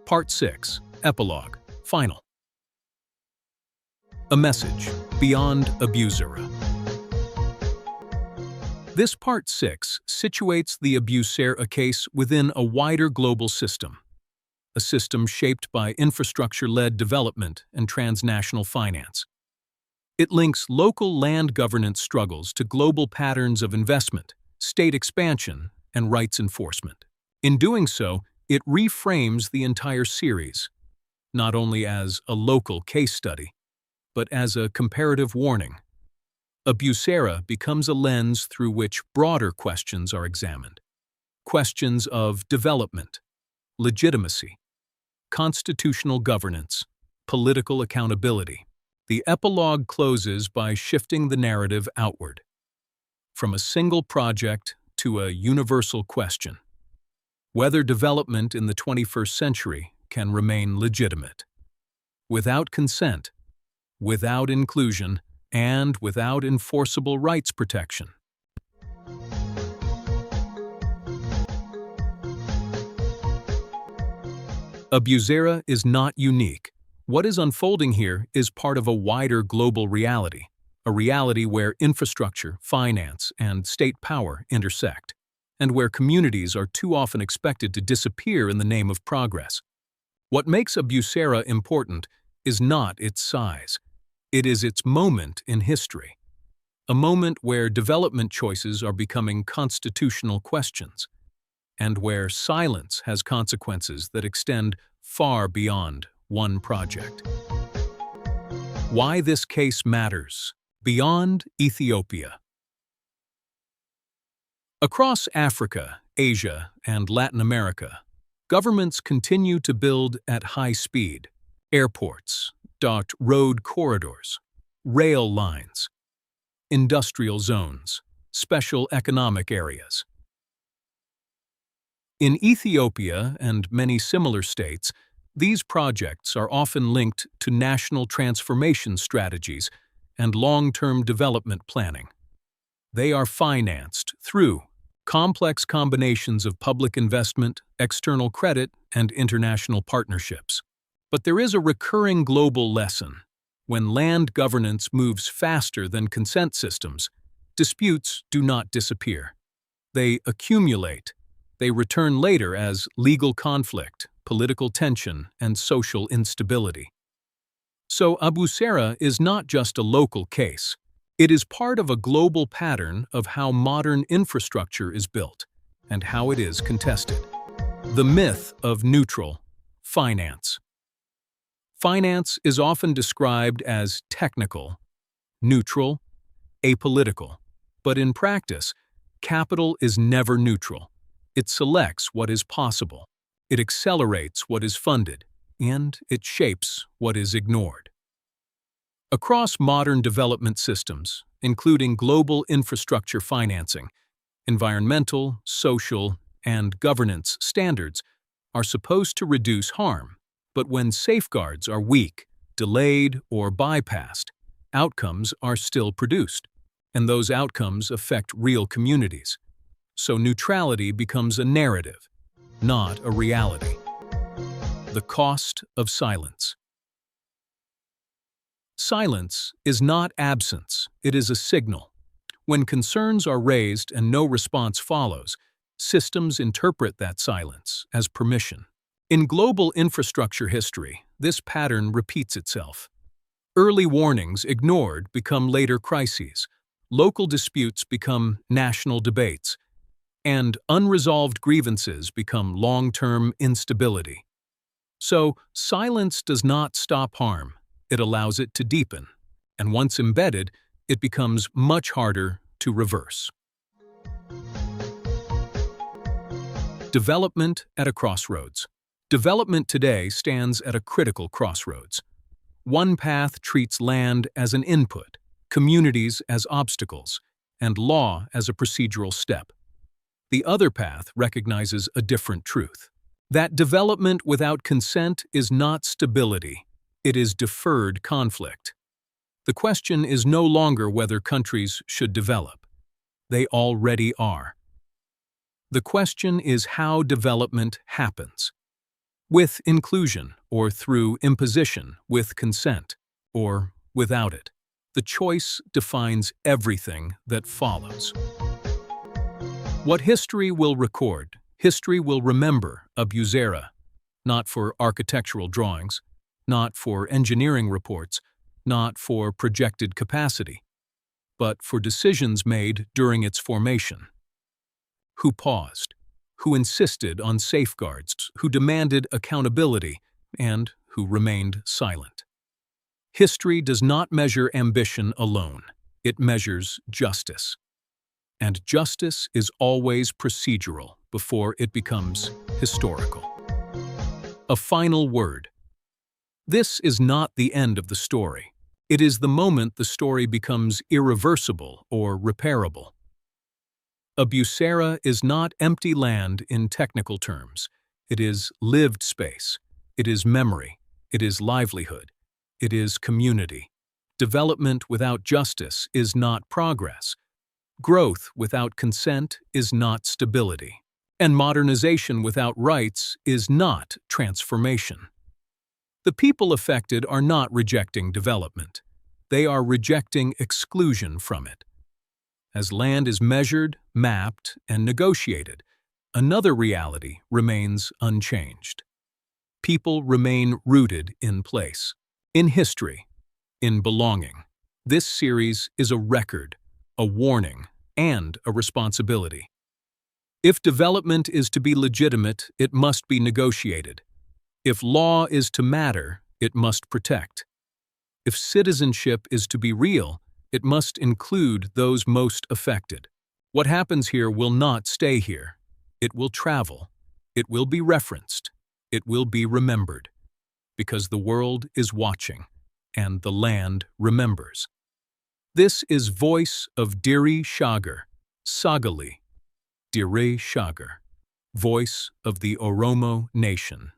Part 6, Epilogue, Final. A message beyond Abusera. This Part 6 situates the Abusera case within a wider global system, a system shaped by infrastructure-led development and transnational finance. It links local land governance struggles to global patterns of investment, state expansion, and rights enforcement. In doing so, it reframes the entire series, not only as a local case study, but as a comparative warning. Abusera becomes a lens through which broader questions are examined. Questions of development, legitimacy, constitutional governance, political accountability. The epilogue closes by shifting the narrative outward, from a single project to a universal question: whether development in the 21st century can remain legitimate. Without consent, without inclusion, and without enforceable rights protection. Abusera is not unique. What is unfolding here is part of a wider global reality, a reality where infrastructure, finance, and state power intersect, and where communities are too often expected to disappear in the name of progress. What makes Abusera important is not its size. It is its moment in history, a moment where development choices are becoming constitutional questions, and where silence has consequences that extend far beyond one project. Why this case matters beyond Ethiopia. Across Africa, Asia, and Latin America, governments continue to build at high speed: airports, docked road corridors, rail lines, industrial zones, special economic areas. In Ethiopia and many similar states, these projects are often linked to national transformation strategies and long-term development planning. They are financed through complex combinations of public investment, external credit, and international partnerships. But there is a recurring global lesson. When land governance moves faster than consent systems, disputes do not disappear. They accumulate. They return later as legal conflict, political tension, and social instability. So Abusera is not just a local case. It is part of a global pattern of how modern infrastructure is built and how it is contested. The myth of neutral finance. Finance is often described as technical, neutral, apolitical. But in practice, capital is never neutral. It selects what is possible. It accelerates what is funded, and it shapes what is ignored. Across modern development systems, including global infrastructure financing, environmental, social, and governance standards are supposed to reduce harm. But when safeguards are weak, delayed, or bypassed, outcomes are still produced, and those outcomes affect real communities. So neutrality becomes a narrative, not a reality. The cost of silence. Silence is not absence, it is a signal. When concerns are raised and no response follows, systems interpret that silence as permission. In global infrastructure history, this pattern repeats itself. Early warnings ignored become later crises, local disputes become national debates, and unresolved grievances become long-term instability. So, silence does not stop harm, it allows it to deepen, and once embedded, it becomes much harder to reverse. Development at a crossroads. Development today stands at a critical crossroads. One path treats land as an input, communities as obstacles, and law as a procedural step. The other path recognizes a different truth: that development without consent is not stability, it is deferred conflict. The question is no longer whether countries should develop. They already are. The question is how development happens. with inclusion or through imposition with consent or without it. The choice defines everything that follows. What history will record, history will remember Abusera, not for architectural drawings, not for engineering reports, not for projected capacity, but for decisions made during its formation. Who paused, who insisted on safeguards, who demanded accountability, and who remained silent. History does not measure ambition alone, it measures justice. And justice is always procedural before it becomes historical. A final word. This is not the end of the story. It is the moment the story becomes irreversible or repairable. Abusera is not empty land in technical terms. It is lived space. It is memory. It is livelihood. It is community. Development without justice is not progress. Growth without consent is not stability. And modernization without rights is not transformation. The people affected are not rejecting development. They are rejecting exclusion from it. As land is measured, mapped, and negotiated, another reality remains unchanged. People remain rooted in place, in history, in belonging. This series is a record, a warning, and a responsibility. If development is to be legitimate, it must be negotiated. If law is to matter, it must protect. If citizenship is to be real, it must include those most affected. What happens here will not stay here. It will travel. It will be referenced. It will be remembered. Because the world is watching, and the land remembers. This is Voice of Dirree Shaggar, Sagali, Dirree Shaggar, Voice of the Oromo Nation.